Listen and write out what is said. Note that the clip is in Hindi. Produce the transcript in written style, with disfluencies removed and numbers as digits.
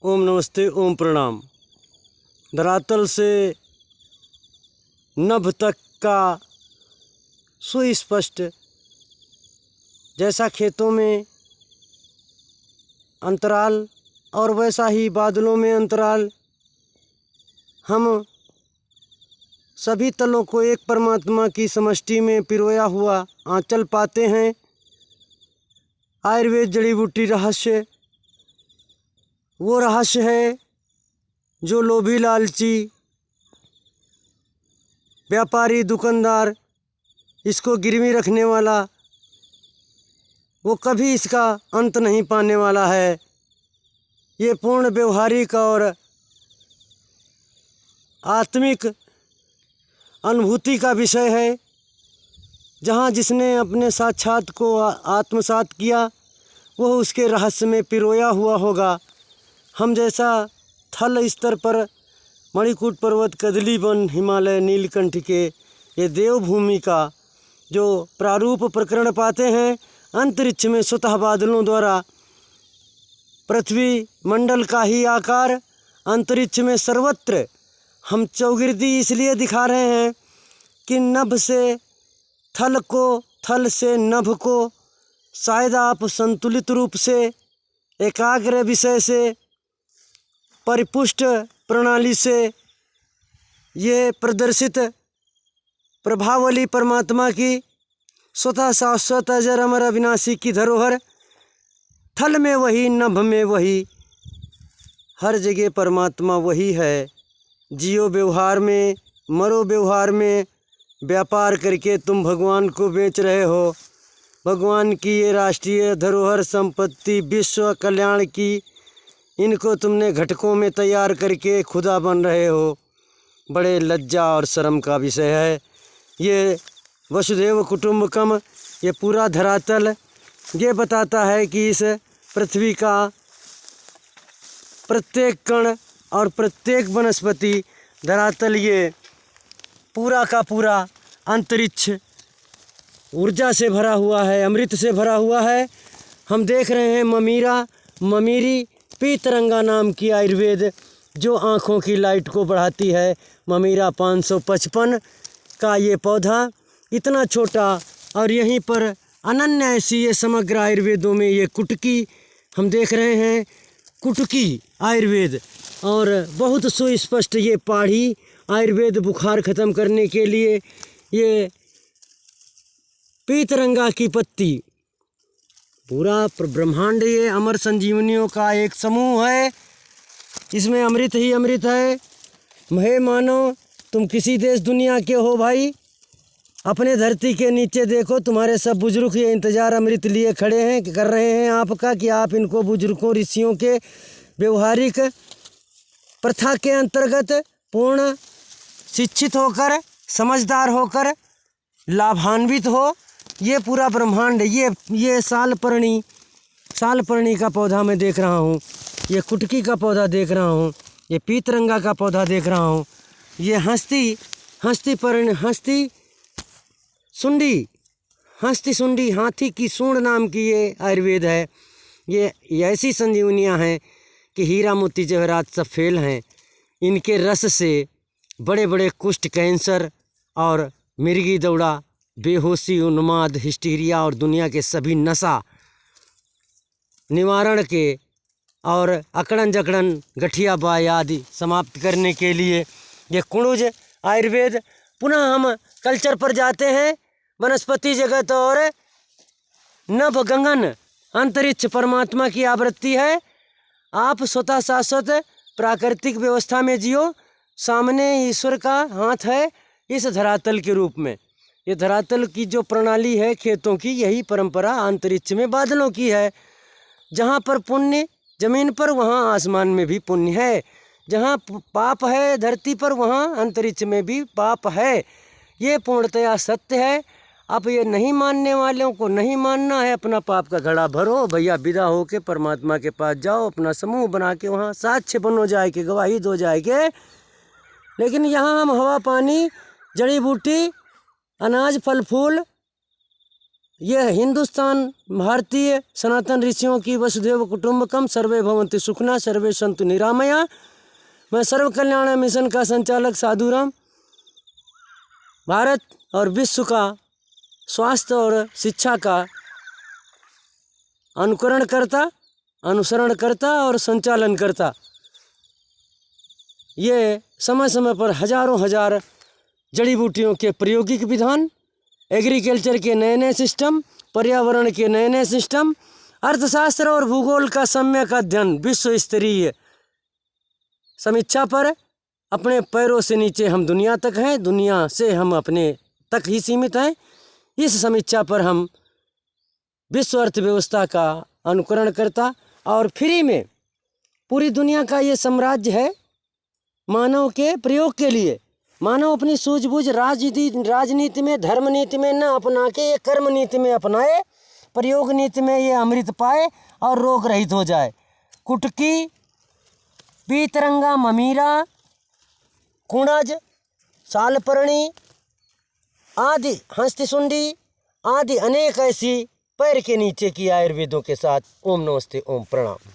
ओम नमस्ते, ओम प्रणाम। धरातल से नभ तक का सुस्पष्ट, जैसा खेतों में अंतराल और वैसा ही बादलों में अंतराल, हम सभी तलों को एक परमात्मा की समष्टि में पिरोया हुआ आंचल पाते हैं। आयुर्वेद जड़ी बूटी रहस्य वो रहस्य है जो लोभी लालची व्यापारी दुकानदार इसको गिरवी रखने वाला वो कभी इसका अंत नहीं पाने वाला है। ये पूर्ण व्यवहारिक और आत्मिक अनुभूति का विषय है। जहाँ जिसने अपने साक्षात को आत्मसात किया वह उसके रहस्य में पिरोया हुआ होगा। हम जैसा थल स्तर पर मणिकूट पर्वत, कदली वन, हिमालय, नीलकंठ के ये देवभूमि का जो प्रारूप प्रकरण पाते हैं, अंतरिक्ष में स्वतः बादलों द्वारा पृथ्वी मंडल का ही आकार, अंतरिक्ष में सर्वत्र हम चौगिर्दी इसलिए दिखा रहे हैं कि नभ से थल को, थल से नभ को शायद आप संतुलित रूप से, एकाग्र विषय से, परिपुष्ट प्रणाली से ये प्रदर्शित प्रभावली परमात्मा की स्वतः शाश्वत अजर अमर अविनाशी की धरोहर, थल में वही, नभ में वही, हर जगह परमात्मा वही है। जियो व्यवहार में, मरो व्यवहार में, व्यापार करके तुम भगवान को बेच रहे हो। भगवान की ये राष्ट्रीय धरोहर संपत्ति विश्व कल्याण की, इनको तुमने घटकों में तैयार करके खुदा बन रहे हो। बड़े लज्जा और शर्म का विषय है। ये वसुधैव कुटुंबकम, ये पूरा धरातल ये बताता है कि इस पृथ्वी का प्रत्येक कण और प्रत्येक वनस्पति, धरातल, ये पूरा का पूरा अंतरिक्ष ऊर्जा से भरा हुआ है, अमृत से भरा हुआ है। हम देख रहे हैं ममीरी पीतरंगा नाम की आयुर्वेद जो आँखों की लाइट को बढ़ाती है। ममीरा 555 का ये पौधा इतना छोटा, और यहीं पर अनन्य ऐसी ये समग्र आयुर्वेदों में ये कुटकी हम देख रहे हैं, कुटकी आयुर्वेद, और बहुत सुस्पष्ट ये पाढ़ी आयुर्वेद बुखार ख़त्म करने के लिए। ये पीतरंगा की पत्ती, पूरा ब्रह्मांड ये अमर संजीवनियों का एक समूह है। इसमें अमृत ही अमृत है। महे मानो तुम किसी देश दुनिया के हो भाई, अपने धरती के नीचे देखो, तुम्हारे सब बुजुर्ग ये इंतज़ार अमृत लिए खड़े हैं, कर रहे हैं आपका कि आप इनको बुजुर्गों ऋषियों के व्यवहारिक प्रथा के अंतर्गत पूर्ण शिक्षित होकर, समझदार होकर लाभान्वित हो। ये पूरा ब्रह्मांड, ये सालपर्णी का पौधा मैं देख रहा हूँ, ये कुटकी का पौधा देख रहा हूँ, ये पीतरंगा का पौधा देख रहा हूँ, ये हंसती सुंडी, हाथी की सूंड नाम की ये आयुर्वेद है। ये ऐसी संजीवनियाँ हैं कि हीरा मोती जवाहरात सब फेल हैं। इनके रस से बड़े बड़े कुष्ठ, कैंसर और मिर्गी दौड़ा, बेहोशी, उन्माद, हिस्टीरिया और दुनिया के सभी नशा निवारण के और अकड़न जकड़न, गठिया बाय आदि समाप्त करने के लिए ये कुणुज आयुर्वेद। पुनः हम कल्चर पर जाते हैं। वनस्पति जगत और नभ गगन अंतरिक्ष परमात्मा की आवृत्ति है। आप स्वतः शाश्वत प्राकृतिक व्यवस्था में जियो, सामने ईश्वर का हाथ है इस धरातल के रूप में। ये धरातल की जो प्रणाली है खेतों की, यही परंपरा अंतरिक्ष में बादलों की है। जहाँ पर पुण्य जमीन पर, वहाँ आसमान में भी पुण्य है। जहाँ पाप है धरती पर, वहाँ अंतरिक्ष में भी पाप है। ये पूर्णतया सत्य है। अब ये नहीं मानने वालों को नहीं मानना है, अपना पाप का घड़ा भरो भैया, विदा हो के परमात्मा के पास जाओ, अपना समूह बना के वहाँ साक्ष्य बनो जाए के, गवाही दो जाए के। लेकिन यहाँ हम हवा पानी, जड़ी बूटी, अनाज, फल फूल, यह हिंदुस्तान भारतीय सनातन ऋषियों की वसुधैव कुटुंबकम सर्वे भवन्तु सुखना सर्वे सन्तु निरामया। मैं सर्व कल्याण मिशन का संचालक साधुराम भारत और विश्व का स्वास्थ्य और शिक्षा का अनुकरण करता, अनुसरण करता और संचालन करता। ये समय समय पर हजारों हजार जड़ी बूटियों के प्रायोगिक विधान, एग्रीकल्चर के नए नए सिस्टम, पर्यावरण के नए नए सिस्टम, अर्थशास्त्र और भूगोल का सम्यक अध्ययन, विश्व स्तरीय समीक्षा पर अपने पैरों से नीचे हम दुनिया तक हैं, दुनिया से हम अपने तक ही सीमित हैं। इस समीक्षा पर हम विश्व अर्थव्यवस्था का अनुकरण करता और फ्री में पूरी दुनिया का ये साम्राज्य है मानव के प्रयोग के लिए। मानव अपनी सूझबूझ राजनीति में, धर्म नीति में न अपना के ये कर्म नीति में अपनाए, प्रयोग नीति में ये अमृत पाए और रोग रहित हो जाए। कुटकी, पीतरंगा, ममीरा, कुणज, सालपर्णी आदि, हंसतीसुंडी आदि अनेक ऐसी पैर के नीचे की आयुर्वेदों के साथ। ओम नमस्ते, ओम प्रणाम।